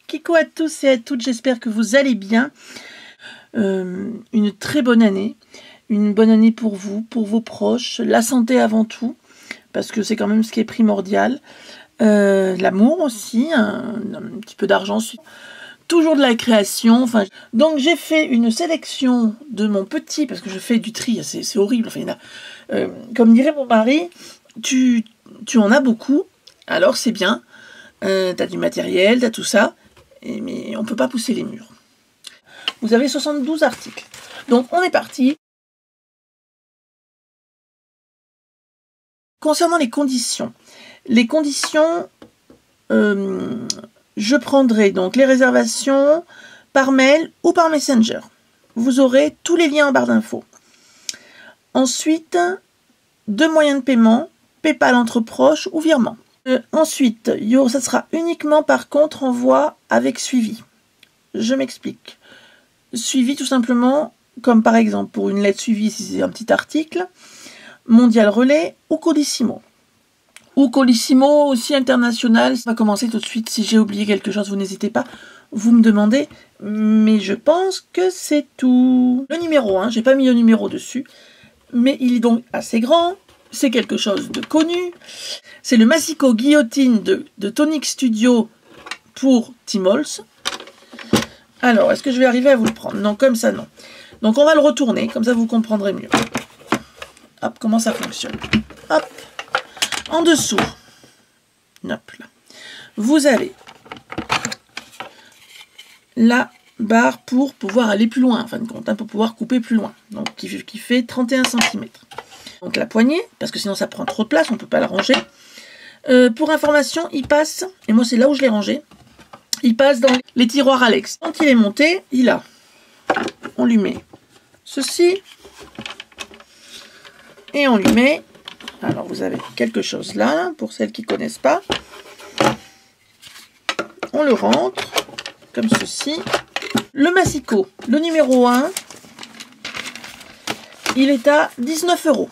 Kiko à tous et à toutes, j'espère que vous allez bien. Une très bonne année. Une bonne année pour vous, pour vos proches. La santé avant tout, parce que c'est quand même ce qui est primordial. L'amour aussi, un petit peu d'argent. Toujours de la création. Enfin, donc j'ai fait une sélection de mon petit, parce que je fais du tri, c'est horrible. Enfin, comme dirait mon mari, tu en as beaucoup, alors c'est bien. T'as du matériel, t'as tout ça, mais on ne peut pas pousser les murs. Vous avez 72 articles. Donc on est parti. Concernant les conditions, je prendrai donc les réservations par mail ou par Messenger. Vous aurez tous les liens en barre d'infos. Ensuite, 2 moyens de paiement, PayPal entre proches ou virement. Ensuite, ça sera uniquement par contre envoi avec suivi. Je m'explique. Suivi tout simplement, comme par exemple pour une lettre suivie si c'est un petit article, Mondial Relais ou Colissimo. Ou Colissimo aussi international. Ça va commencer tout de suite. Si j'ai oublié quelque chose, vous n'hésitez pas, vous me demandez. Mais je pense que c'est tout. Le numéro 1, j'ai pas mis le numéro dessus, mais il est donc assez grand. C'est quelque chose de connu. C'est le Massico Guillotine de Tonic Studio pour Timols. Alors, est-ce que je vais arriver à vous le prendre? Non, comme ça, non. Donc, on va le retourner. Comme ça, vous comprendrez mieux. Hop, comment ça fonctionne. Hop. En dessous. Hop, là. Vous avez la barre pour pouvoir aller plus loin, en fin de compte, pour pouvoir couper plus loin. Donc, qui fait 31 cm. Donc, la poignée, parce que sinon, ça prend trop de place, on ne peut pas la ranger. Pour information, il passe, et moi, c'est là où je l'ai rangé, il passe dans les tiroirs Alex. Quand il est monté, on lui met ceci, et on lui met, alors vous avez quelque chose là, pour celles qui ne connaissent pas, on le rentre, comme ceci. Le Massico, le numéro 1, il est à 19 €.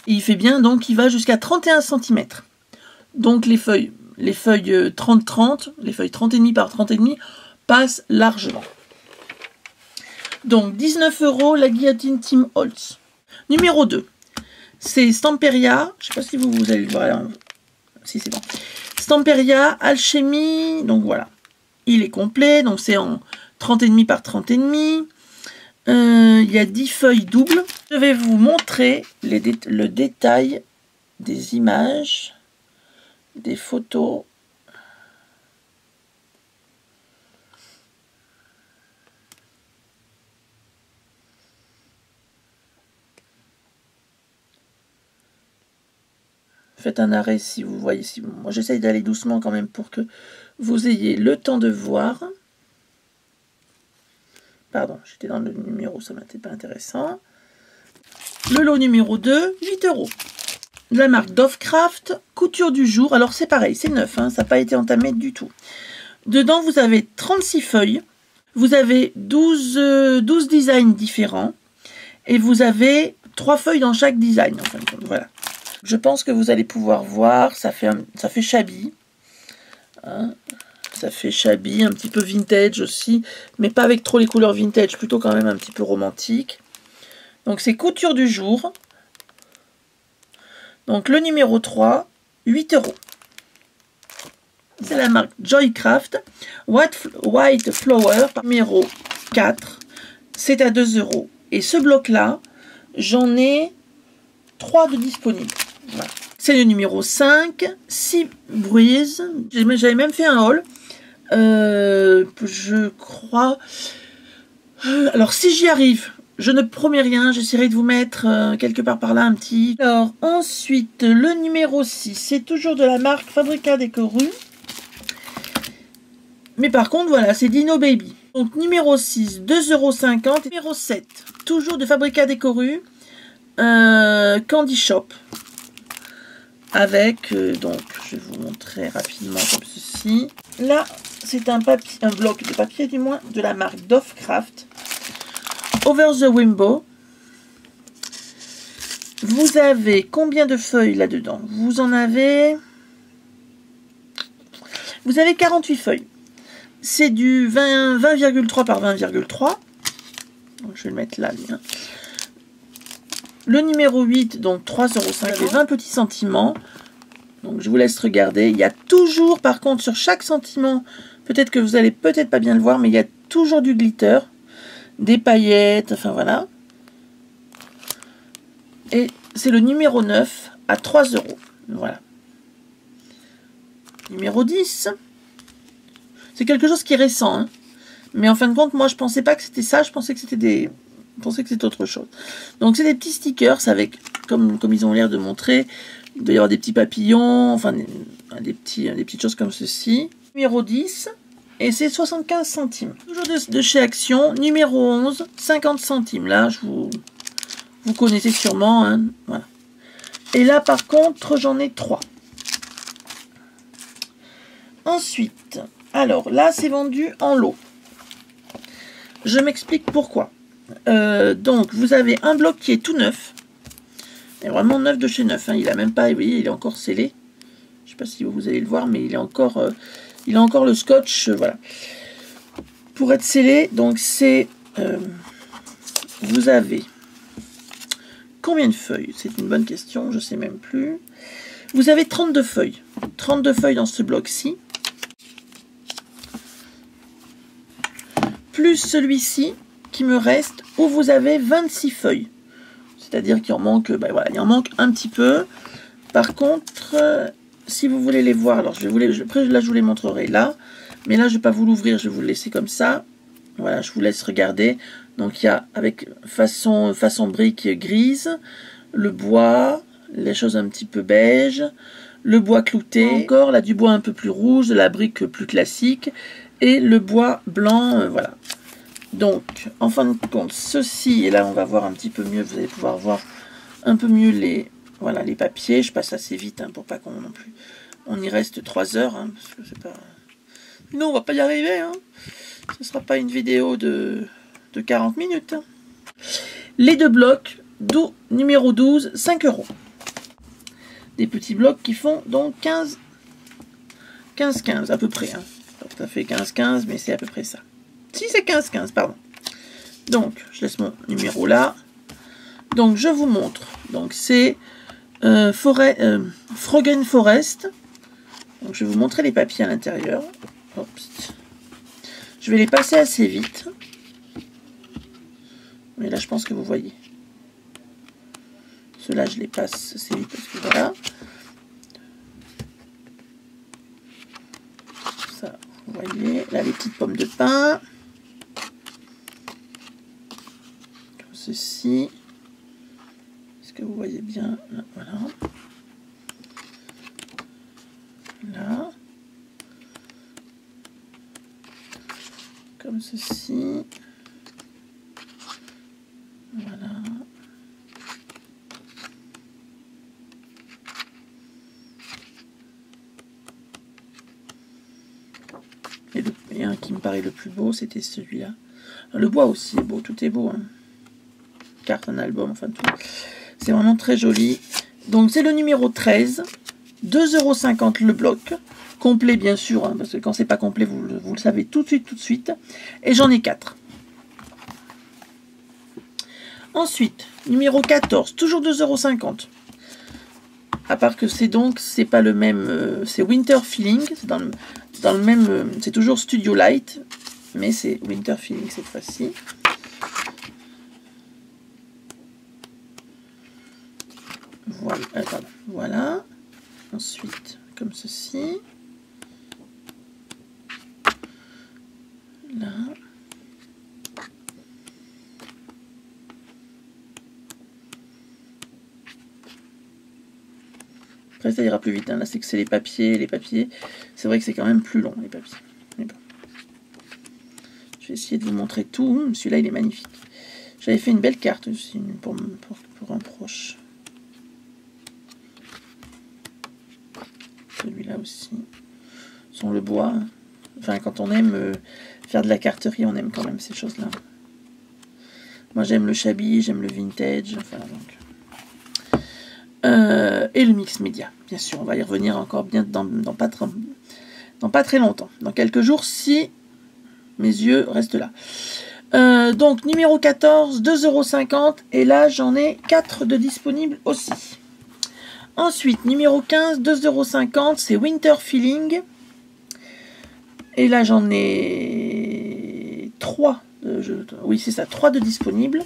Et il fait bien, donc il va jusqu'à 31 cm. Donc les feuilles 30-30, les feuilles 30,5 par 30,5 passent largement. Donc 19 € la guillotine Tim Holtz. Numéro 2, c'est Stamperia. Je ne sais pas si vous allez le voir là. Si c'est bon. Stamperia Alchimie. Donc voilà. Il est complet. Donc c'est en 30,5 par 30,5. Il y a 10 feuilles doubles. Je vais vous montrer le détail des images, des photos. Faites un arrêt si vous voyez. Moi, j'essaye d'aller doucement quand même pour que vous ayez le temps de voir. Pardon, j'étais dans le numéro, ça m'était pas intéressant. Le lot numéro 2, 8 €. De la marque Dovecraft, couture du jour. Alors c'est pareil, c'est neuf, hein, ça n'a pas été entamé du tout. Dedans, vous avez 36 feuilles. Vous avez 12 designs différents. Et vous avez 3 feuilles dans chaque design. En fin de compte, voilà. Je pense que vous allez pouvoir voir, ça fait shabby. Hein. Ça fait shabby, un petit peu vintage aussi, mais pas avec trop les couleurs vintage, plutôt quand même un petit peu romantique. Donc c'est couture du jour. Donc le numéro 3, 8 €. C'est la marque Joycraft. White Flower, numéro 4. C'est à 2 €. Et ce bloc-là, j'en ai 3 de disponibles. Voilà. C'est le numéro 5, Sea Breeze. J'avais même fait un haul. Je crois. Alors, si j'y arrive, je ne promets rien. J'essaierai de vous mettre quelque part par là un petit. Alors, ensuite, le numéro 6, c'est toujours de la marque Fabrica Décoru. Mais par contre, voilà, c'est Dino Baby. Donc, numéro 6, 2,50 €. Numéro 7, toujours de Fabrica Décoru. Candy Shop. Avec, donc, je vais vous montrer rapidement comme ceci. Là, c'est un bloc de papier du moins, de la marque Dovecraft. Over the Rainbow. Vous avez combien de feuilles là-dedans? Vous avez 48 feuilles. C'est du 20,3 par 20,3. Donc, je vais le mettre là, lui, hein. Le numéro 8, donc 3,50 €, les 20 petits sentiments. Donc je vous laisse regarder. Il y a toujours, par contre, sur chaque sentiment, peut-être que vous allez peut-être pas bien le voir, mais il y a toujours du glitter, des paillettes, enfin voilà. Et c'est le numéro 9 à 3 €. Voilà. Numéro 10. C'est quelque chose qui est récent, hein. Mais en fin de compte, moi je pensais pas que c'était ça, je pensais que c'était des... Je pensais que c'était autre chose. Donc c'est des petits stickers avec, comme ils ont l'air de montrer, il doit y avoir des petits papillons, enfin des petites choses comme ceci. Numéro 10, et c'est 75 centimes. Toujours de chez Action. Numéro 11, 50 centimes. Là, vous connaissez sûrement, hein, voilà. Et là, par contre, j'en ai 3. Ensuite, alors là, c'est vendu en lot. Je m'explique pourquoi. Donc, vous avez un bloc qui est tout neuf. Et vraiment neuf de chez neuf. Hein. Il a même pas, vous voyez, il est encore scellé. Je sais pas si vous allez le voir, mais il a encore le scotch. Voilà. Pour être scellé, donc c'est... vous avez... Combien de feuilles? C'est une bonne question, je sais même plus. Vous avez 32 feuilles. 32 feuilles dans ce bloc-ci. Plus celui-ci qui me reste, où vous avez 26 feuilles. C'est-à-dire qu'il en manque, ben voilà, il en manque un petit peu. Par contre, si vous voulez les voir, alors après là je vous les montrerai là. Mais là je ne vais pas vous l'ouvrir, je vais vous le laisser comme ça. Voilà, je vous laisse regarder. Donc il y a avec façon brique grise, le bois, les choses un petit peu beige, le bois clouté, encore là du bois un peu plus rouge, de la brique plus classique, et le bois blanc, voilà. Donc, en fin de compte, ceci, et là on va voir un petit peu mieux, vous allez pouvoir voir un peu mieux les papiers. Je passe assez vite, hein, pour pas qu'on non plus. On y reste 3 heures, hein, parce que c'est pas... Non, on va pas y arriver, hein. Ce sera pas une vidéo de 40 minutes. Hein. Les deux blocs, numéro 12, 5 €. Des petits blocs qui font donc 15 à peu près. Hein. Pas tout à fait 15, mais c'est à peu près ça. Si c'est 15, pardon. Donc, je laisse mon numéro là. Donc, je vous montre. Donc, c'est Froggen Forest. Donc, je vais vous montrer les papiers à l'intérieur. Je vais les passer assez vite. Mais là, je pense que vous voyez. Ceux-là, je les passe assez vite parce que voilà. Ça, vous voyez. Là, les petites pommes de pin. Comme ceci. Est-ce que vous voyez bien? Là, voilà. Là. Comme ceci. Voilà. Et un qui me paraît le plus beau, c'était celui-là. Le bois aussi est beau, tout est beau. Hein. Carte, un album, enfin tout. C'est vraiment très joli. Donc c'est le numéro 13. 2,50 € le bloc. Complet bien sûr, hein, parce que quand c'est pas complet, vous le savez tout de suite. Et j'en ai 4. Ensuite, numéro 14, toujours 2,50 €. À part que c'est pas le même, c'est Winter Feeling, c'est dans le même, c'est toujours Studio Light, mais c'est Winter Feeling cette fois-ci. Voilà, voilà. Ensuite, comme ceci. Là. Après, ça ira plus vite. Hein. Là, c'est que c'est les papiers. Les papiers, c'est vrai que c'est quand même plus long, les papiers. Mais bon. Je vais essayer de vous montrer tout. Celui-là, il est magnifique. J'avais fait une belle carte aussi pour un proche. Celui-là aussi. Sur le bois. Hein. Enfin, quand on aime faire de la carterie, on aime quand même ces choses-là. Moi, j'aime le shabby, j'aime le vintage. Enfin, donc... et le mix média, bien sûr, on va y revenir encore bien dans pas très longtemps. Dans quelques jours, si mes yeux restent là. Donc numéro 14, 2,50 €. Et là j'en ai 4 de disponibles aussi. Ensuite, numéro 15, 2,50 €, c'est Winter Feeling. Et là j'en ai 3. Oui, c'est ça, 3 de disponibles.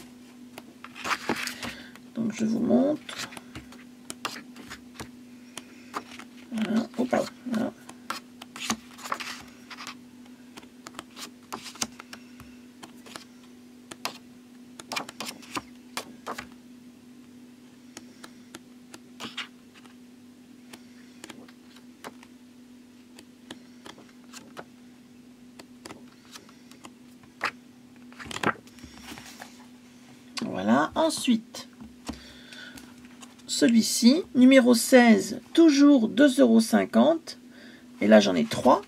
Donc je vous montre. Voilà. Oh, pardon. Voilà. Voilà. Ensuite, celui-ci, numéro 16, toujours 2,50 €. Et là, j'en ai 3.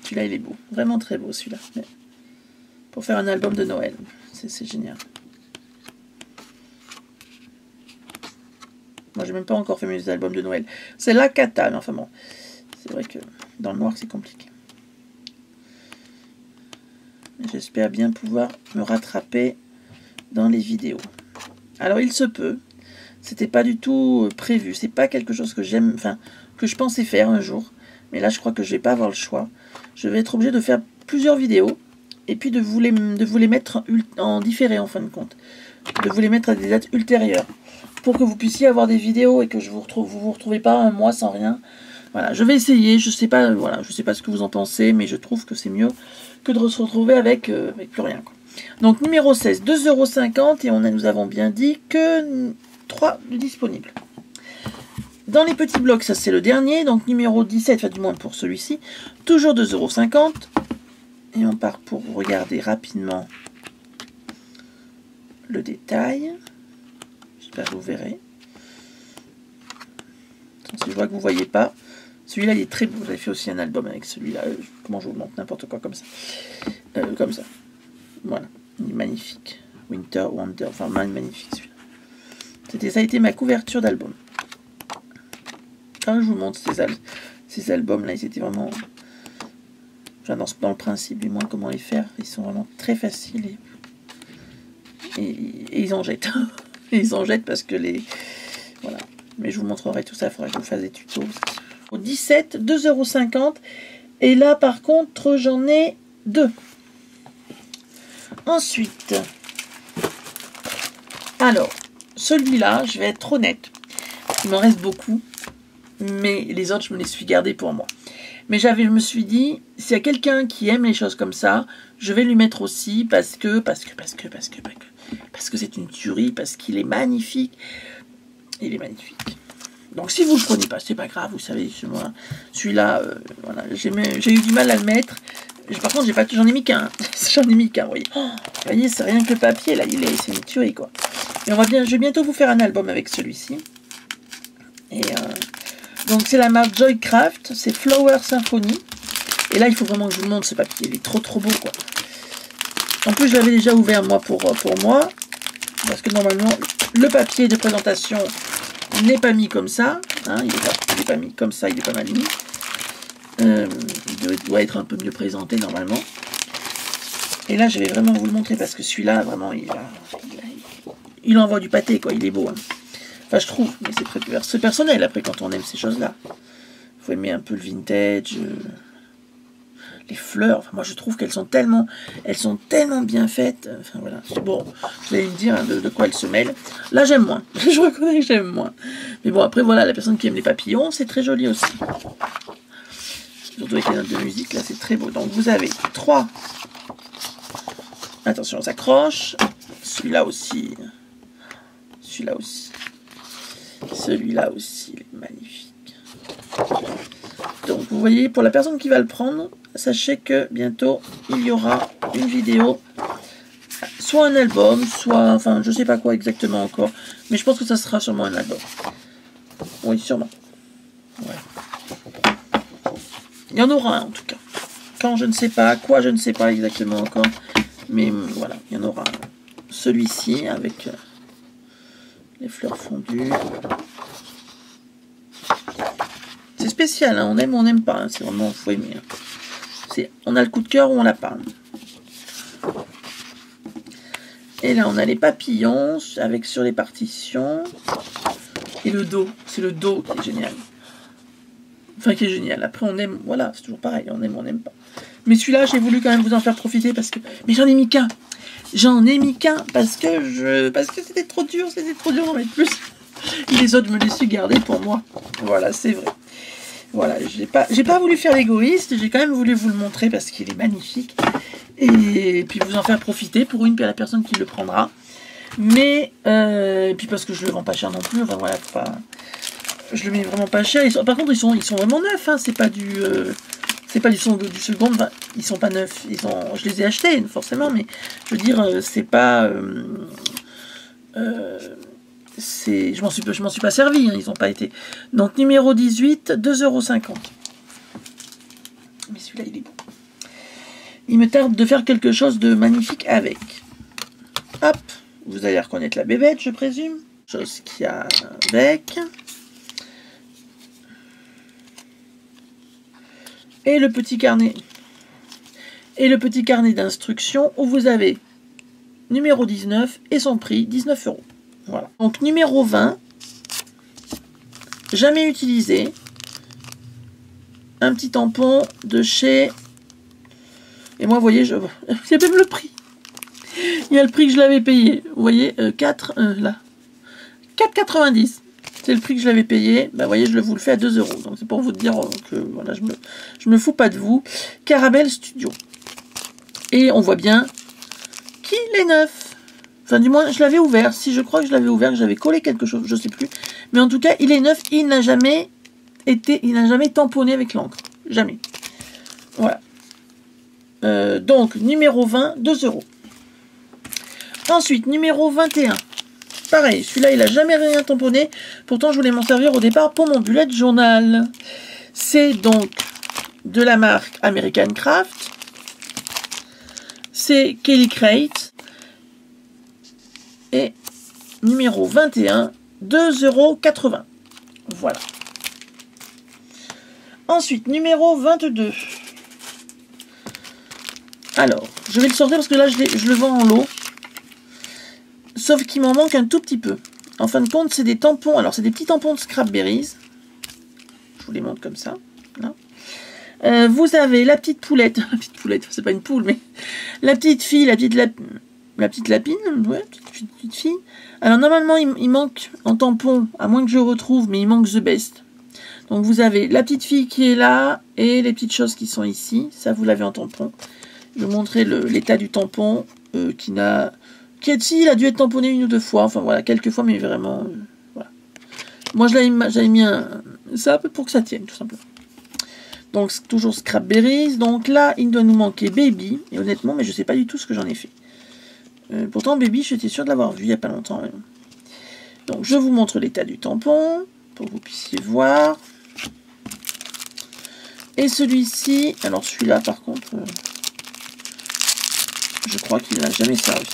Celui-là, il est beau. Vraiment très beau, celui-là. Pour faire un album de Noël. C'est génial. Moi, j'ai même pas encore fait mes albums de Noël. C'est la cata, mais enfin bon. C'est vrai que dans le noir, c'est compliqué. J'espère bien pouvoir me rattraper dans les vidéos. Alors, il se peut. C'était pas du tout prévu. C'est pas quelque chose que j'aime, enfin, que je pensais faire un jour. Mais là, je crois que je vais pas avoir le choix. Je vais être obligé de faire plusieurs vidéos. Et puis de vous les mettre en différé, en fin de compte. De vous les mettre à des dates ultérieures. Pour que vous puissiez avoir des vidéos et que vous vous retrouvez pas un mois sans rien. Voilà, je vais essayer. Je sais pas, voilà, je sais pas ce que vous en pensez, mais je trouve que c'est mieux que de se retrouver avec plus rien, quoi. Donc numéro 16, 2,50 € et nous avons bien dit que 3 disponibles. Dans les petits blocs, ça c'est le dernier, donc numéro 17, enfin du moins pour celui-ci, toujours 2,50 €. Et on part pour regarder rapidement le détail. J'espère que vous verrez. Si je vois que vous ne voyez pas, celui-là il est très beau. J'avais fait aussi un album avec celui-là. Comment je vous montre n'importe quoi comme ça. Comme ça. Voilà, il est magnifique. Winter Wonder, enfin magnifique celui-là. Ça a été ma couverture d'album. Quand je vous montre ces albums-là, ils étaient vraiment... Enfin, dans le principe, du moins, comment les faire. Ils sont vraiment très faciles. Et ils en jettent. Ils en jettent parce que les... Voilà. Mais je vous montrerai tout ça. Il faudra que je vous fasse des tutos. Au 17, 2,50 €. Et là, par contre, j'en ai 2. Ensuite... Alors, celui-là, je vais être honnête. Il m'en reste beaucoup. Mais les autres, je me les suis gardés pour moi. Mais je me suis dit, s'il y a quelqu'un qui aime les choses comme ça, je vais lui mettre aussi parce que c'est une tuerie, parce qu'il est magnifique. Il est magnifique. Donc si vous ne le prenez pas, c'est pas grave, vous savez, moi, celui-là, voilà, j'ai eu du mal à le mettre. Par contre, j'en ai mis qu'un. J'en ai mis qu'un, vous voyez. Oh, vous voyez, c'est rien que le papier, là, c'est une tuerie, quoi. Et je vais bientôt vous faire un album avec celui-ci. Et... donc c'est la marque Joycraft, c'est Flower Symphony. Et là il faut vraiment que je vous montre ce papier, il est trop beau quoi. En plus je l'avais déjà ouvert moi pour moi. Parce que normalement le papier de présentation n'est pas mis comme ça. Hein, il n'est pas mis comme ça, il est pas mal mis. Il doit être un peu mieux présenté normalement. Et là je vais vraiment vous le montrer parce que celui-là vraiment il envoie du pâté quoi, il est beau. Hein. Enfin, je trouve, mais c'est personnel après quand on aime ces choses-là. Il faut aimer un peu le vintage, les fleurs. Enfin, moi, je trouve qu'elles sont tellement bien faites. Enfin, voilà. Bon, vous allez me dire hein, de quoi elles se mêlent. Là, j'aime moins. Je reconnais que j'aime moins. Mais bon, après, voilà, la personne qui aime les papillons, c'est très joli aussi. Surtout avec les notes de musique, là, c'est très beau. Donc, vous avez 3. Attention, on s'accroche. Celui-là aussi. Celui-là aussi. Celui-là aussi, il est magnifique. Donc, vous voyez, pour la personne qui va le prendre, sachez que bientôt, il y aura une vidéo, soit un album, soit, enfin, je sais pas quoi exactement encore, mais je pense que ça sera sûrement un album. Oui, sûrement. Ouais. Il y en aura un, en tout cas. Quand, je ne sais pas, quoi, je ne sais pas exactement encore, mais voilà, il y en aura un. Celui-ci, avec... les fleurs fondues. spécial, hein. On aime ou on n'aime pas. Hein. C'est vraiment, faut aimer. Hein. On a le coup de cœur ou on l'a pas. Et là, on a les papillons avec sur les partitions. Et le dos. C'est le dos qui est génial. Enfin, qui est génial. Après, on aime. Voilà, c'est toujours pareil. On aime ou on n'aime pas. Mais celui-là, j'ai voulu quand même vous en faire profiter parce que. Mais j'en ai mis qu'un. J'en ai mis qu'un parce que c'était trop dur. C'était trop dur d'en mettre plus. Et les autres, je me les suis gardés pour moi. Voilà, c'est vrai. Voilà, j'ai pas voulu faire l'égoïste. J'ai quand même voulu vous le montrer parce qu'il est magnifique. Et puis vous en faire profiter pour la personne qui le prendra. Mais, et puis parce que je le vends pas cher non plus. Enfin voilà, je le mets vraiment pas cher. Par contre, ils sont vraiment neufs. Hein, c'est pas du second. Enfin, ils sont pas neufs. Je les ai achetés forcément, mais je veux dire, c'est pas. Je m'en suis pas servi. Hein, ils ont pas été. Donc numéro 18, 2,50 €. Mais celui-là, il est beau. Il me tarde de faire quelque chose de magnifique avec. Hop, vous allez reconnaître la bébête, je présume. Chose qu'il y a avec. Et le petit carnet. Et le petit carnet d'instructions où vous avez numéro 19 et son prix, 19 €. Voilà. Donc numéro 20, jamais utilisé. Un petit tampon de chez... Et moi, vous voyez, c'est même le prix. Il y a le prix que je l'avais payé. Vous voyez, 4,90. C'est le prix que je l'avais payé. Bah, vous voyez, je vous le fais à 2 €. Donc, c'est pour vous dire que voilà, je me fous pas de vous. Caramel Studio. Et on voit bien qu'il est neuf. Enfin, du moins, je l'avais ouvert. Si je crois que je l'avais ouvert, que j'avais collé quelque chose, je sais plus. Mais en tout cas, il est neuf. Il n'a jamais tamponné avec l'encre. Jamais. Voilà. Donc, numéro 20, 2 €. Ensuite, numéro 21. Pareil, celui-là, il n'a jamais rien tamponné. Pourtant, je voulais m'en servir au départ pour mon bullet journal. C'est donc de la marque American Craft. C'est Kelly Crate. Et numéro 21, 2,80 €. Voilà. Ensuite, numéro 22. Alors, je vais le sortir parce que là, je le vends en lot. Sauf qu'il m'en manque un tout petit peu. En fin de compte, c'est des tampons. Alors, c'est des petits tampons de Scrapberries. Je vous les montre comme ça. Là. Vous avez la petite poulette. La petite poulette, c'est pas une poule, mais... La petite fille, la petite lapine. Ouais, petite fille. Alors, normalement, il manque en tampon, à moins que je retrouve, mais il manque The Best. Donc, vous avez la petite fille qui est là et les petites choses qui sont ici. Ça, vous l'avez en tampon. Je vais vous montrer l'état du tampon il a dû être tamponné 1 ou 2 fois. Enfin, voilà, quelques fois, mais vraiment... voilà. Moi, j'avais mis ça pour que ça tienne, tout simplement. Donc, c'est toujours Scrapberries. Donc là, il doit nous manquer Baby. Et honnêtement, mais je ne sais pas du tout ce que j'en ai fait. Pourtant, Baby, j'étais sûre de l'avoir vu il n'y a pas longtemps. Donc, je vous montre l'état du tampon, pour que vous puissiez voir. Et celui-ci, alors celui-là, par contre... je crois qu'il n'a jamais servi.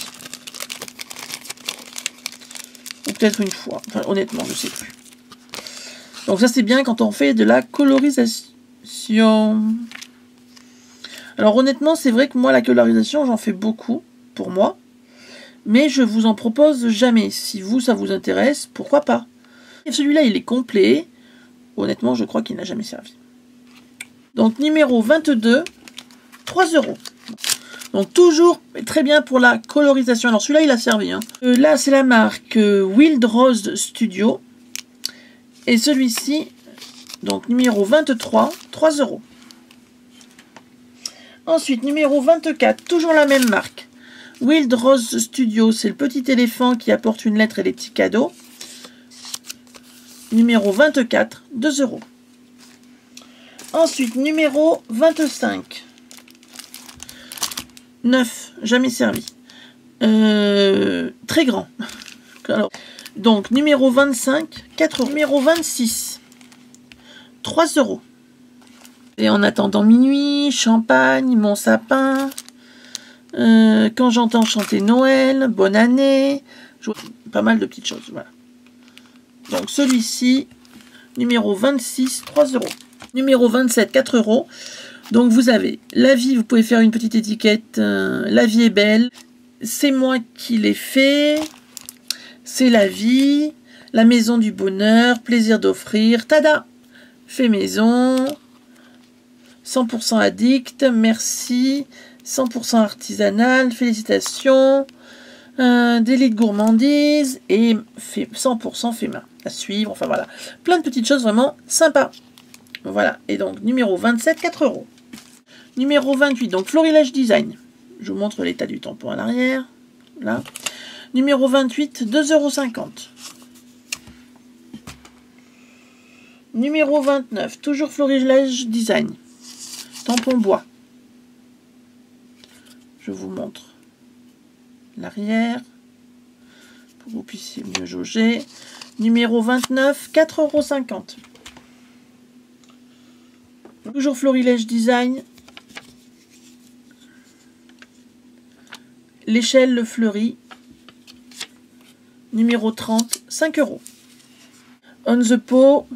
Ou peut-être une fois. Enfin, honnêtement, je ne sais plus. Donc ça, c'est bien quand on fait de la colorisation. Alors honnêtement, c'est vrai que moi, la colorisation, j'en fais beaucoup, pour moi. Mais je vous en propose jamais. Si vous, ça vous intéresse, pourquoi pas. Et celui-là, il est complet. Honnêtement, je crois qu'il n'a jamais servi. Donc, numéro 22, 3 €. Donc toujours très bien pour la colorisation. Alors celui-là, il a servi. Hein. Là, c'est la marque Wild Rose Studio. Et celui-ci, donc numéro 23, 3 €. Ensuite, numéro 24, toujours la même marque. Wild Rose Studio, c'est le petit éléphant qui apporte une lettre et des petits cadeaux. Numéro 24, 2 €. Ensuite, numéro 25. 9, jamais servi. Très grand. Alors, donc, numéro 25, 4 €. Numéro 26, 3 €. Et en attendant minuit, champagne, mon sapin. Quand j'entends chanter Noël, bonne année. Pas mal de petites choses, voilà. Donc, celui-ci, numéro 26, 3 €. Numéro 27, 4 €. Donc vous avez la vie, vous pouvez faire une petite étiquette. La vie est belle. C'est moi qui l'ai fait. C'est la vie. La maison du bonheur. Plaisir d'offrir. Tada! Fait maison. 100% addict. Merci. 100% artisanal. Félicitations. Délit de gourmandise. Et 100% fait main. À suivre. Enfin voilà. Plein de petites choses vraiment sympas. Voilà. Et donc numéro 27, 4 €. Numéro 28, donc Florilège Design. Je vous montre l'état du tampon à l'arrière. Là. Numéro 28, 2,50 €. Numéro 29, toujours Florilège Design. Tampon bois. Je vous montre l'arrière pour que vous puissiez mieux jauger. Numéro 29, 4,50 €. Toujours Florilège Design. L'échelle Le Fleuri. Numéro 30, 5 €. On the Pot.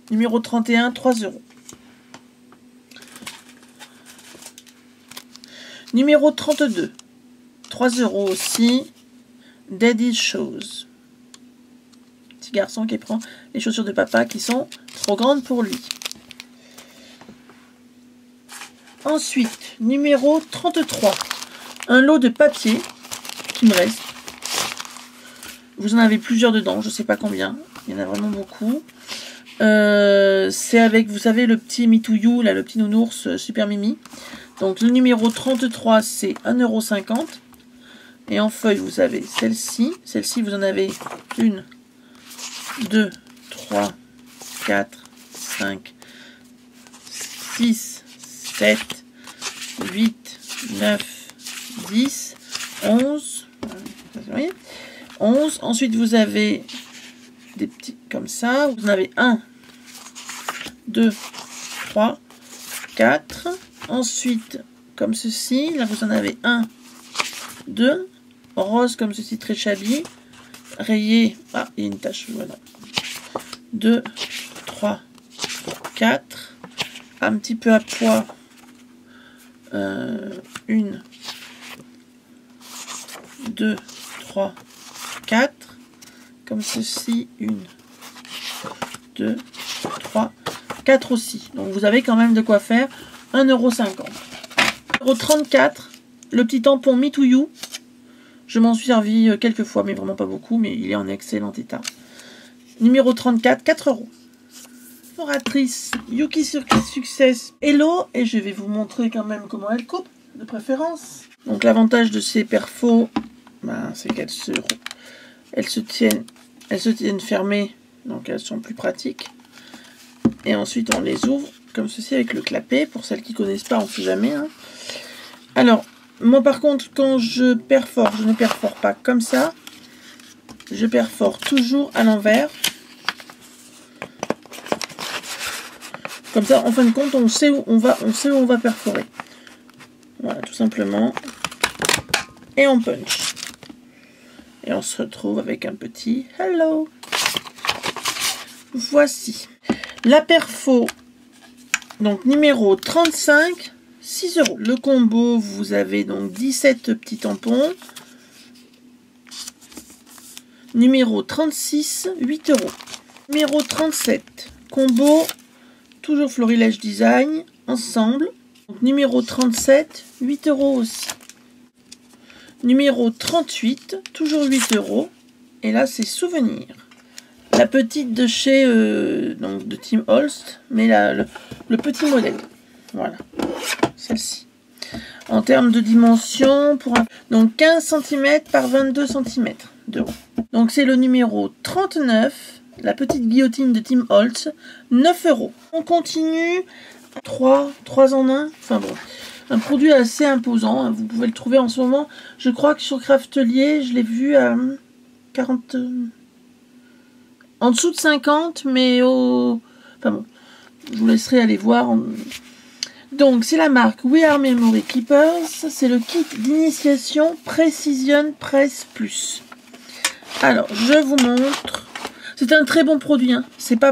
Numéro 31, 3 €. Numéro 32, 3 € aussi. Daddy's Shoes. Petit garçon qui prend les chaussures de papa qui sont trop grandes pour lui. Ensuite, numéro 33. Un lot de papier qui me reste. Vous en avez plusieurs dedans, je ne sais pas combien. Il y en a vraiment beaucoup. C'est avec, vous savez, le petit Me to You, là, le petit nounours Super Mimi. Donc le numéro 33, c'est 1,50 €. Et en feuille, vous avez celle-ci. Celle-ci, vous en avez 1, 2, 3, 4, 5, 6, 7, 8, 9, 10, 11. Vous voyez, 11. Ensuite, vous avez des petits comme ça. Vous en avez 1, 2, 3, 4. Ensuite, comme ceci. Là, vous en avez 1, 2. Rose comme ceci, très shabby. Rayé. Ah, il y a une tache. Voilà. 2, 3, 4. Un petit peu à poids. 1, 2, 3, 4. Comme ceci. 1, 2, 3, 4 aussi. Donc vous avez quand même de quoi faire. 1,50 €. Numéro 34. Le petit tampon Me to You. Je m'en suis servi quelques fois, mais vraiment pas beaucoup. Mais il est en excellent état. Numéro 34, 4 €. Oratrice Yuki Success Hello. Et je vais vous montrer quand même comment elle coupe, de préférence. Donc l'avantage de ces perfos, ben, c'est qu'elles se tiennent fermées. Donc elles sont plus pratiques. Et ensuite on les ouvre comme ceci avec le clapet. Pour celles qui ne connaissent pas, on ne sait jamais. Hein. Alors, moi par contre, quand je perfore, je ne perfore pas comme ça. Je perfore toujours à l'envers. Comme ça, en fin de compte, on sait où on va perforer. Voilà, tout simplement. Et on punch. Et on se retrouve avec un petit hello. Voici. La perfo, donc numéro 35, 6 €. Le combo, vous avez donc 17 petits tampons. Numéro 36, 8 €. Numéro 37, combo, toujours Florilège Design, ensemble. Donc, numéro 37, 8 € aussi. Numéro 38, toujours 8 €. Et là, c'est Souvenir. La petite de chez donc de Tim Holst, mais le petit modèle. Voilà, celle-ci. En termes de dimension, donc 15 cm par 22 cm de haut. Donc c'est le numéro 39, la petite guillotine de Tim Holtz, 9 €. On continue, 3 en 1, enfin bon, un produit assez imposant, hein. Vous pouvez le trouver en ce moment, je crois que sur Craftelier, je l'ai vu à 40, en dessous de 50, mais au... Enfin bon, je vous laisserai aller voir. Donc, c'est la marque We Are Memory Keepers. C'est le kit d'initiation Precision Press Plus. Alors, je vous montre. C'est un très bon produit. Hein. C'est pas...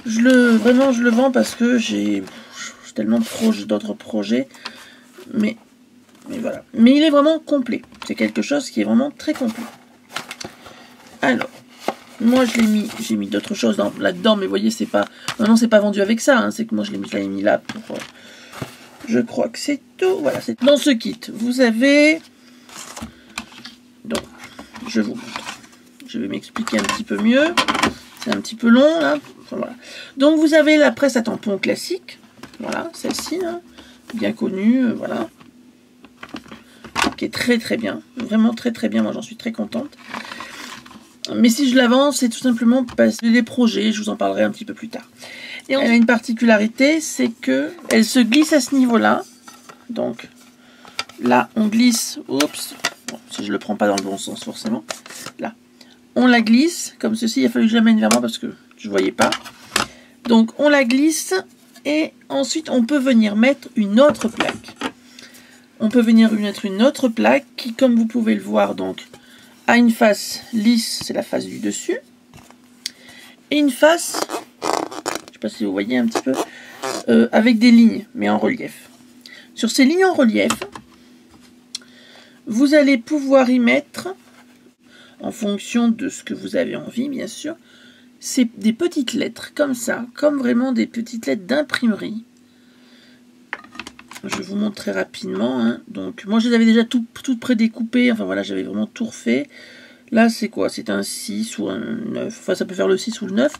Vraiment, je le vends parce que j'ai tellement d'autres projets. Mais voilà. Mais il est vraiment complet. C'est quelque chose qui est vraiment très complet. Alors, moi j'ai mis d'autres choses là-dedans, mais vous voyez, c'est pas. Maintenant, c'est pas vendu avec ça. Hein, c'est que moi je l'ai mis là pour. Je crois que c'est tout. Voilà, c'est dans ce kit. Vous avez. Donc, je vous montre. Je vais m'expliquer un petit peu mieux. C'est un petit peu long là. Enfin, voilà. Donc vous avez la presse à tampons classique. Voilà, celle-ci, hein, bien connue. Voilà. Qui est très très bien. Vraiment très très bien. Moi j'en suis très contente. Mais si je la vends, c'est tout simplement parce que des projets. Je vous en parlerai un petit peu plus tard. Et elle a une particularité, c'est que elle se glisse à ce niveau-là. Donc là, on glisse. Oups. Bon, si je le prends pas dans le bon sens, forcément. Là. On la glisse, comme ceci. Il a fallu que je l'amène vers moi parce que je ne voyais pas. Donc, on la glisse. Et ensuite, on peut venir mettre une autre plaque. On peut venir mettre une autre plaque qui, comme vous pouvez le voir, donc, a une face lisse. C'est la face du dessus. Et une face, je ne sais pas si vous voyez un petit peu, avec des lignes, mais en relief. Sur ces lignes en relief, vous allez pouvoir y mettre, en fonction de ce que vous avez envie, bien sûr, c'est des petites lettres, comme ça, comme vraiment des petites lettres d'imprimerie. Je vous montre très rapidement. Hein. Donc, moi, je les avais déjà tout prédécoupées. Enfin, voilà, j'avais vraiment tout refait. Là, c'est quoi? C'est un 6 ou un 9. Enfin, ça peut faire le 6 ou le 9.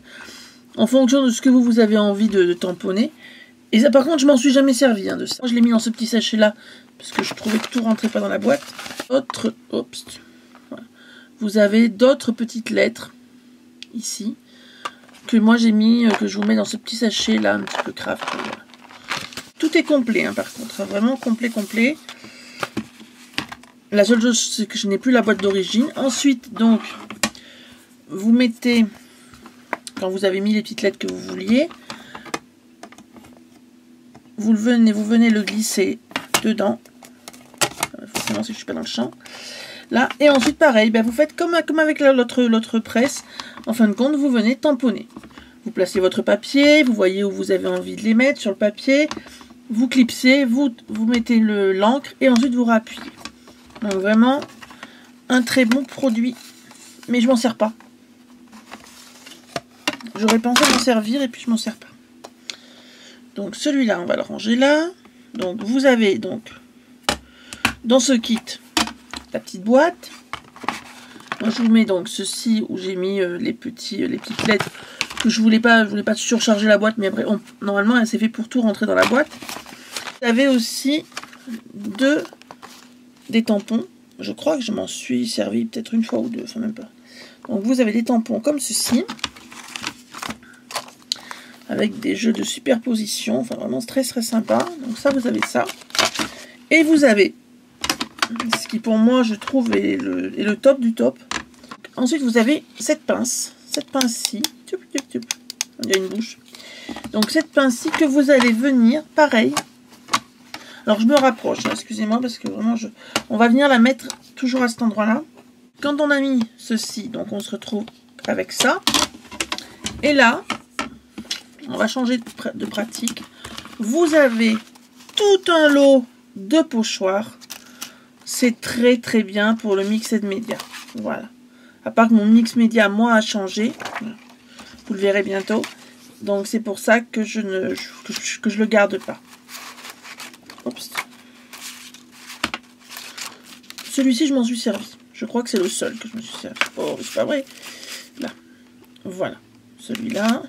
En fonction de ce que vous avez envie de tamponner. Et ça, par contre, je m'en suis jamais servi hein, de ça. Moi, je l'ai mis dans ce petit sachet-là, parce que je trouvais que tout rentrait pas dans la boîte. Oups. Voilà. Vous avez d'autres petites lettres, ici, que moi j'ai mis, que je vous mets dans ce petit sachet-là, un petit peu craft. Voilà. Tout est complet, hein, par contre. Vraiment complet. La seule chose, c'est que je n'ai plus la boîte d'origine. Ensuite, donc, vous mettez, quand vous avez mis les petites lettres que vous vouliez, vous venez le glisser dedans. Forcément, si je ne suis pas dans le champ. Là, et ensuite, pareil, ben, vous faites comme avec l'autre presse. En fin de compte, vous venez tamponner. Vous placez votre papier, vous voyez où vous avez envie de les mettre sur le papier. Vous clipsez, vous mettez l'encre et ensuite vous rappuyez. Donc vraiment, un très bon produit. Mais je m'en sers pas. J'aurais pensé m'en servir et puis je m'en sers pas. Donc celui-là, on va le ranger là. Donc vous avez donc dans ce kit la petite boîte. Moi, je vous mets donc ceci où j'ai mis les petites lettres que je voulais pas surcharger la boîte, mais après, normalement, elle s'est fait pour tout rentrer dans la boîte. Vous avez aussi des tampons. Je crois que je m'en suis servi peut-être une fois ou deux, enfin même pas. Donc vous avez des tampons comme ceci, avec des jeux de superposition, enfin vraiment très sympa. Donc ça, vous avez ça. Et vous avez, ce qui pour moi je trouve est le top du top. Ensuite vous avez cette pince-ci, il y a une bouche. Donc cette pince-ci que vous allez venir, pareil. Alors je me rapproche, hein, excusez-moi parce que vraiment on va venir la mettre toujours à cet endroit-là. Quand on a mis ceci, donc on se retrouve avec ça. Et là, on va changer de pratique. Vous avez tout un lot de pochoirs. C'est très bien pour le mixed média. Voilà. À part que mon mix média, moi, a changé. Vous le verrez bientôt. Donc c'est pour ça que je le garde pas. Oups. Celui-ci, je m'en suis servi. Je crois que c'est le seul que je me suis servi. Oh, c'est pas vrai. Là. Voilà. Celui-là.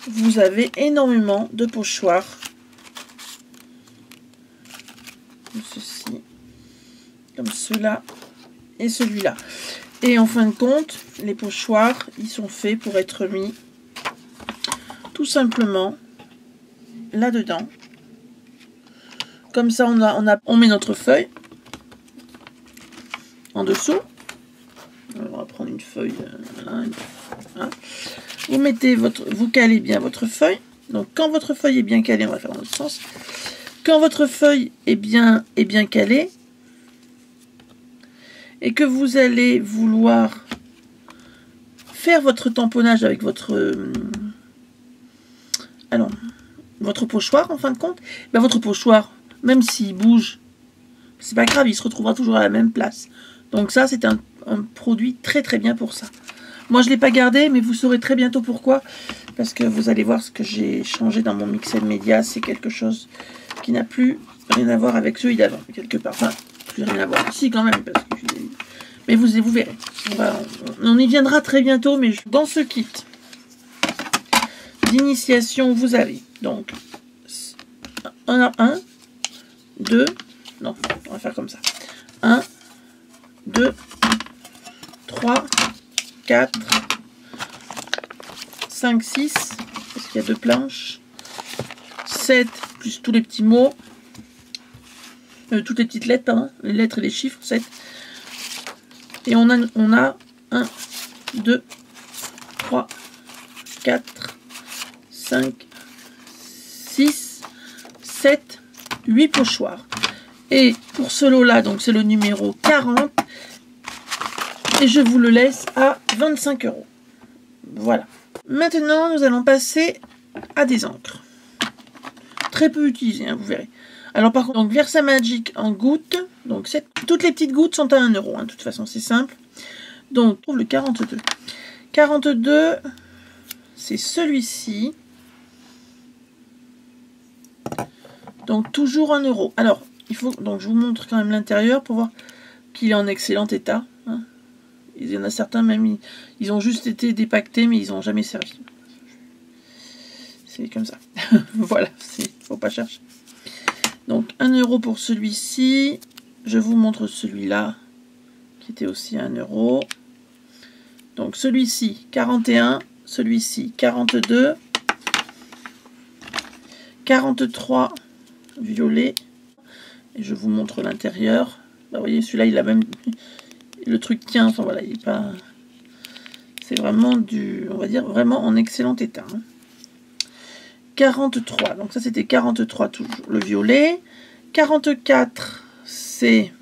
Vous avez énormément de pochoirs. Comme ceci. Comme ceux-là. Et celui-là. Et en fin de compte, les pochoirs, ils sont faits pour être mis tout simplement là-dedans. Comme ça, on met notre feuille en dessous. Alors, on va prendre une feuille. Voilà. Vous calez bien votre feuille. Donc, quand votre feuille est bien calée, on va faire dans l'autre sens. Quand votre feuille est bien calée et que vous allez vouloir faire votre tamponnage avec votre Alors, votre pochoir, en fin de compte, ben, votre pochoir, même s'il bouge, c'est pas grave, il se retrouvera toujours à la même place. Donc ça, c'est un produit très très bien pour ça. Moi, je ne l'ai pas gardé, mais vous saurez très bientôt pourquoi. Parce que vous allez voir ce que j'ai changé dans mon Mixel Media. C'est quelque chose qui n'a plus rien à voir avec celui d'avant, quelque part. Enfin, plus rien à voir. Si, quand même. Parce que mais vous verrez. On y viendra très bientôt. Mais dans ce kit d'initiation, vous avez donc un, 2. Non, on va faire comme ça. 1, 2, 3, 4, 5, 6, parce qu'il y a 2 planches, 7, plus tous les petits mots, toutes les petites lettres, pardon, les lettres et les chiffres, 7. Et on a 1, 2, 3, 4, 5, 6, 7, 8 pochoirs. Et pour ce lot-là, donc c'est le numéro 40. Et je vous le laisse à 25 €. Voilà. Maintenant, nous allons passer à des encres. Très peu utilisées, hein, vous verrez. Alors par contre, donc Versamagic en gouttes. Donc toutes les petites gouttes sont à 1 €. Hein, de toute façon, c'est simple. Donc, on trouve le 42. 42, c'est celui-ci. Donc toujours 1 €. Alors, il faut donc je vous montre quand même l'intérieur pour voir qu'il est en excellent état. Hein. Il y en a certains même, ils ont juste été dépaquetés, mais ils n'ont jamais servi. C'est comme ça. Voilà, faut pas chercher. Donc 1 € pour celui-ci. Je vous montre celui-là, qui était aussi à 1 €. Donc celui-ci, 41. Celui-ci, 42. 43, violet. Et je vous montre l'intérieur. Bah, vous voyez, celui-là, il a même... Le truc tient, enfin voilà, il est pas... C'est vraiment on va dire, vraiment en excellent état. Hein. 43, donc ça c'était 43 toujours, le violet. 44, c'est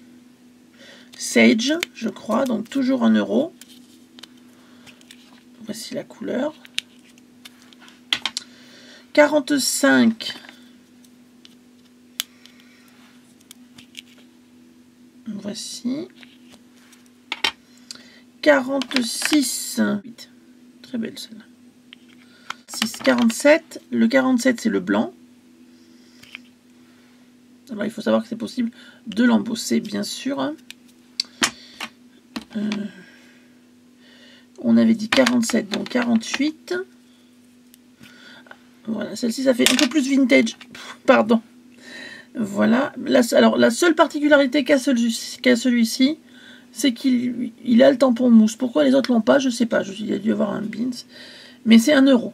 Sage, je crois, donc toujours 1 €. Voici la couleur. 45, voici. 46, très belle celle-là. 47, le 47 c'est le blanc. Alors il faut savoir que c'est possible de l'embosser bien sûr. Hein. On avait dit 47, donc 48. Voilà, celle-ci ça fait un peu plus vintage. Pardon. Voilà. Alors la seule particularité qu'a celui-ci, c'est qu'il a le tampon mousse. Pourquoi les autres l'ont pas, je sais pas. Il a dû avoir un Beans. Mais c'est 1 €.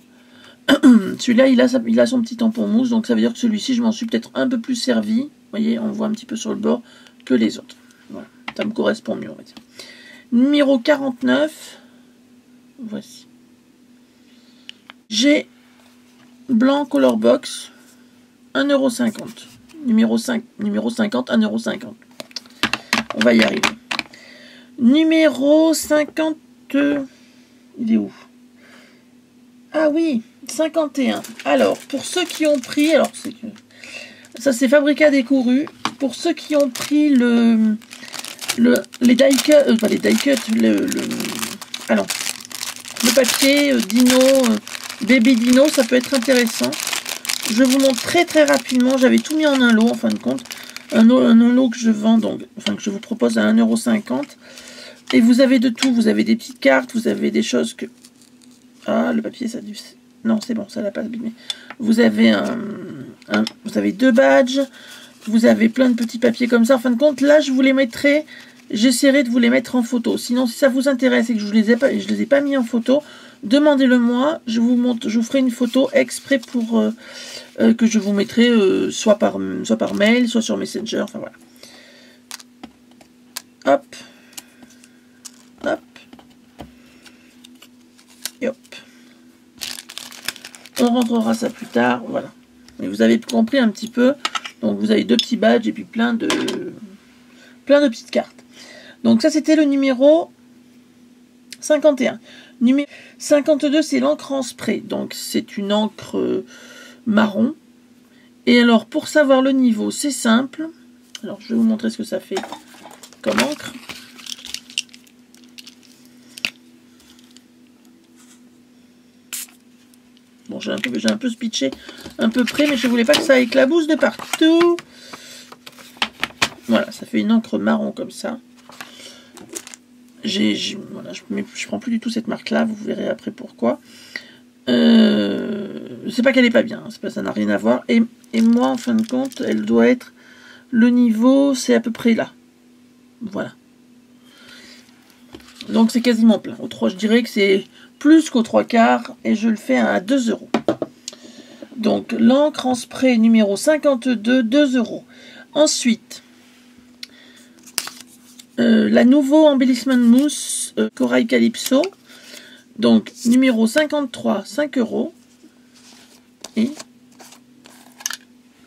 Celui-là, il a son petit tampon mousse. Donc ça veut dire que celui-ci, je m'en suis peut-être un peu plus servi. Vous voyez, on voit un petit peu sur le bord que les autres. Voilà. Ça me correspond mieux, on va dire. Numéro 49. Voici. J'ai blanc color box. 1,50 €. Numéro 50, 1,50 €. On va y arriver. Numéro 50, il est où? Ah oui, 51. Alors, pour ceux qui ont pris, alors c'est que ça c'est Fabrica Découru. Pour ceux qui ont pris les die cut, pas les die cut, alors, le papier Dino, Baby Dino, ça peut être intéressant. Je vous montre très très rapidement. J'avais tout mis en un lot en fin de compte. Un lot que je vends, donc, enfin que je vous propose à 1,50 €. Et vous avez de tout. Vous avez des petites cartes, vous avez des choses que... Ah, le papier, ça a dû... Non, c'est bon, ça l'a pas abîmé. Vous avez vous avez 2 badges. Vous avez plein de petits papiers comme ça. En fin de compte, là, je vous les mettrai... J'essaierai de vous les mettre en photo. Sinon, si ça vous intéresse et que je les ai pas mis en photo, demandez-le moi. Je vous ferai une photo exprès pour que je vous mettrai soit par mail, soit sur Messenger. Enfin voilà. Hop. Hop. Et hop. On rentrera ça plus tard. Voilà. Et vous avez compris un petit peu. Donc vous avez 2 petits badges et puis plein de petites cartes. Donc ça c'était le numéro 51. Numéro 52, c'est l'encre en spray. Donc c'est une encre marron. Et alors, pour savoir le niveau, c'est simple. Alors, je vais vous montrer ce que ça fait comme encre. Bon, j'ai un peu pitché un peu près, mais je voulais pas que ça éclabousse de partout. Voilà, ça fait une encre marron comme ça. Voilà, je prends plus du tout cette marque-là, vous verrez après pourquoi. C'est pas qu'elle est pas bien, c'est pas, ça n'a rien à voir. Et moi, en fin de compte, elle doit être... Le niveau, c'est à peu près là. Voilà. Donc c'est quasiment plein. Je dirais que c'est plus qu'aux 3/4 et je le fais à 2 €. Donc l'encre en spray numéro 52, 2 €. Ensuite, la nouveau embellissement mousse Corail Calypso. Donc numéro 53, 5 €. Et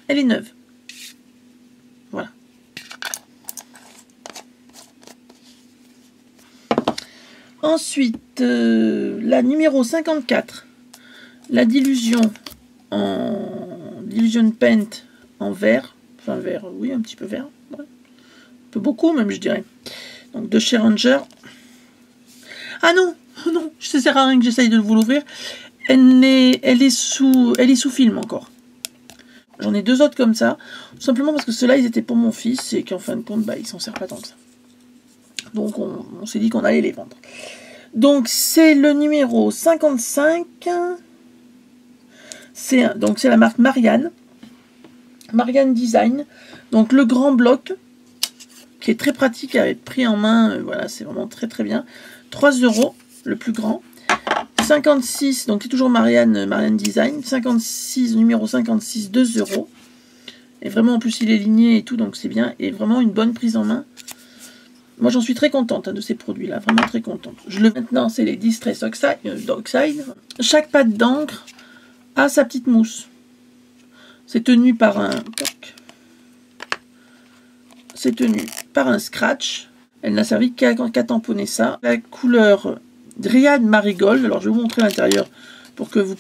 elle est neuve. Voilà. Ensuite, la numéro 54, la dilution paint en vert. Enfin vert, oui, un petit peu vert. Ouais. Un peu beaucoup même, je dirais. Donc de chez Ranger. Ah non, non, ça sert à rien que j'essaye de vous l'ouvrir. Elle est sous film encore. J'en ai 2 autres comme ça, tout simplement parce que ceux-là, ils étaient pour mon fils et qu'en fin de compte, bah, il s'en sert pas tant que ça. Donc, on s'est dit qu'on allait les vendre. Donc, c'est le numéro 55. C'est la marque Marianne. Marianne Design. Donc, le grand bloc, qui est très pratique à être pris en main. Voilà, c'est vraiment très très bien. 3 €, le plus grand. 56, donc c'est toujours Marianne Design. 56, numéro 56, 2 €. Et vraiment, en plus, il est ligné et tout, donc c'est bien. Et vraiment une bonne prise en main. Moi, j'en suis très contente de ces produits-là. Vraiment très contente. Maintenant, c'est les Distress Oxide. Chaque pâte d'encre a sa petite mousse. C'est tenu par un... C'est tenu par un scratch. Elle n'a servi qu'à tamponner ça. La couleur... Dryad Marigold, alors je vais vous montrer l'intérieur pour que vous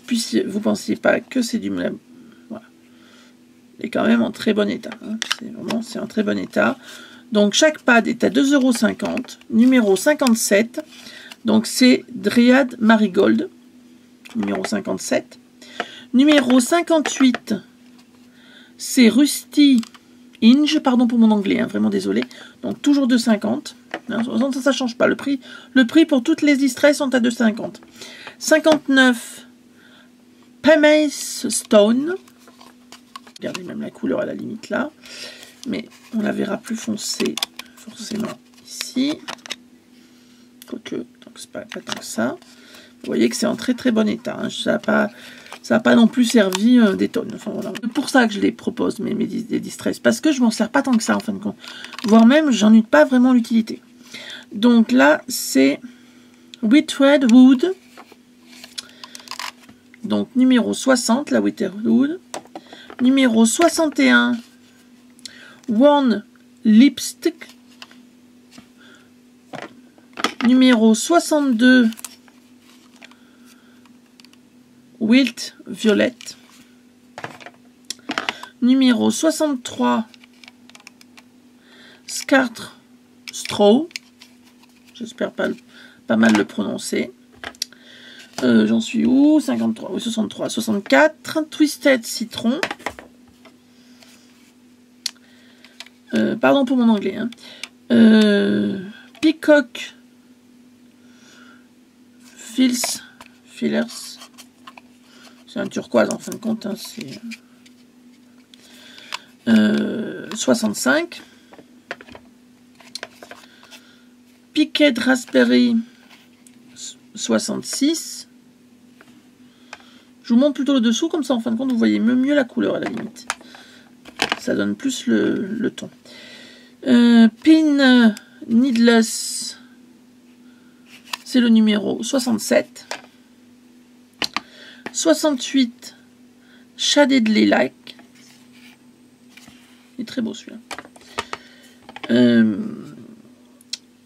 pensiez pas que c'est du... Voilà. Il est quand même en très bon état. Hein. C'est en très bon état. Donc chaque pad est à 2,50 €. Numéro 57. Donc c'est Dryad Marigold. Numéro 57. Numéro 58. C'est Rusty Inge. Pardon pour mon anglais, hein, vraiment désolé. Donc toujours 2,50 €. Ça ne change pas. Le prix pour toutes les Distress sont à 2,50 €. 59, Pumice Stone. Regardez même la couleur à la limite là. Mais on la verra plus foncée forcément ici. Quoique, donc c'est pas tant que ça. Vous voyez que c'est en très très bon état. Hein. Ça n'a pas non plus servi des tonnes. Enfin, voilà. C'est pour ça que je les propose, des Distress. Parce que je m'en sers pas tant que ça en fin de compte. Voire même, j'en ai pas vraiment l'utilité. Donc là, c'est Witchred Wood. Donc numéro 60, la Witchred Wood. Numéro 61, One Lipstick. Numéro 62, Wilt Violet. Numéro 63, Scartre Straw. J'espère pas mal le prononcer. J'en suis où? 53, oui, 63, 64. Twisted Citron. Pardon pour mon anglais. Hein. Peacock Fillers. C'est un turquoise en fin de compte. Hein, c'est 65. Piquet Raspberry 66. Je vous montre plutôt le dessous, comme ça en fin de compte vous voyez mieux la couleur à la limite. Ça donne plus le ton. Pin Needless, c'est le numéro 67. 68, Shaded Lilac. Il est très beau celui-là.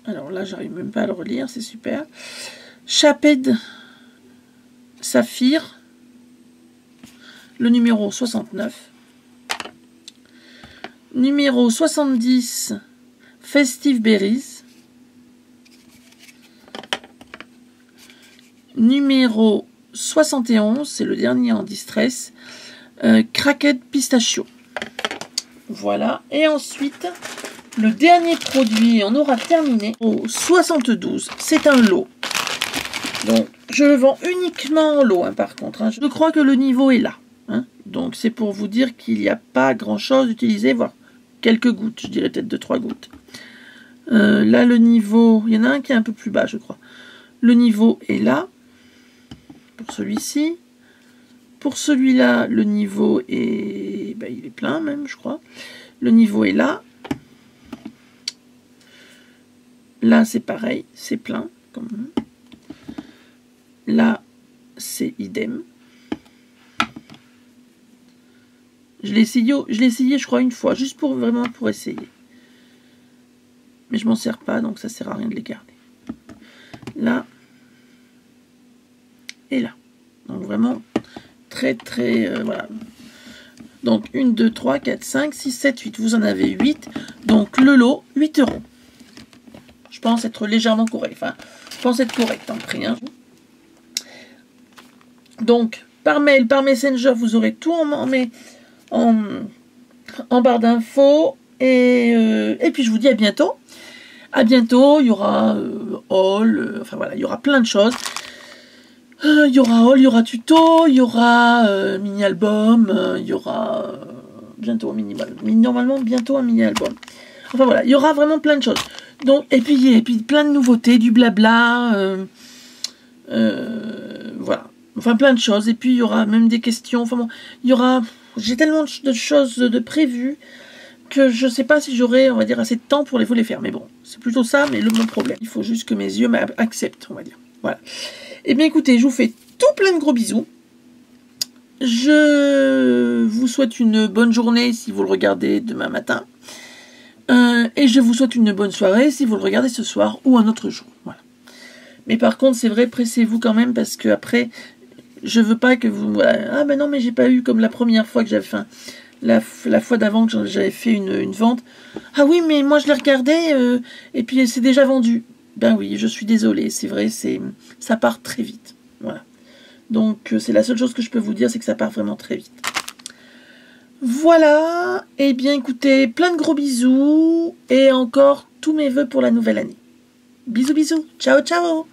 Alors là, j'arrive même pas à le relire, c'est super. Shaped Saphir. le numéro 69. Numéro 70, Festive Berries. Numéro 71, c'est le dernier en distress, Cracked Pistachio. Voilà. Et ensuite, le dernier produit, on aura terminé. Au 72, c'est un lot. Donc, je le vends uniquement en lot, hein, par contre. Hein. Je crois que le niveau est là. Hein. Donc, c'est pour vous dire qu'il n'y a pas grand-chose d'utiliser, voire quelques gouttes. Je dirais peut-être 2-3 gouttes. Là, le niveau... Il y en a un qui est un peu plus bas, je crois. Le niveau est là. Pour celui-ci. Pour celui-là, le niveau est... Ben, il est plein même, je crois. Le niveau est là. Là, c'est pareil, c'est plein. Là, c'est idem. Je l'ai essayé, je crois, une fois, juste pour vraiment pour essayer. Mais je m'en sers pas, donc ça sert à rien de les garder. Là. Et là. Donc vraiment très voilà. Donc 1, 2, 3, 4, 5, 6, 7, 8. Vous en avez 8. Donc le lot, 8 €. Je pense être légèrement correct. Enfin, je pense être correct en prix. Hein. Donc, par mail, par Messenger, vous aurez tout en barre d'infos. Et puis je vous dis à bientôt. À bientôt, il y aura haul, enfin voilà, il y aura plein de choses. Il y aura haul, il y aura tuto, il y aura mini-album, il y aura bientôt un mini-album. Normalement, bientôt un mini-album. Enfin voilà, il y aura vraiment plein de choses. Donc, et puis plein de nouveautés, du blabla, voilà. Enfin, plein de choses. Et puis, il y aura même des questions. Enfin bon, il y aura... J'ai tellement de choses de prévues que je ne sais pas si j'aurai, on va dire, assez de temps pour vous les faire. Mais bon, c'est plutôt ça, mais mon problème. Il faut juste que mes yeux m'acceptent, on va dire. Voilà. Et bien, écoutez, je vous fais tout plein de gros bisous. Je vous souhaite une bonne journée si vous le regardez demain matin. Et je vous souhaite une bonne soirée si vous le regardez ce soir ou un autre jour. Voilà. Mais par contre, c'est vrai, pressez-vous quand même parce que après, je veux pas que vous... Ah ben non, mais j'ai pas eu comme la première fois que j'avais fait... La fois d'avant que j'avais fait une vente. Ah oui, mais moi je l'ai regardé et puis c'est déjà vendu. Ben oui, je suis désolée, c'est vrai, ça part très vite. Voilà. Donc c'est la seule chose que je peux vous dire, c'est que ça part vraiment très vite. Voilà, et bien écoutez, plein de gros bisous et encore tous mes vœux pour la nouvelle année. Bisous bisous, ciao ciao.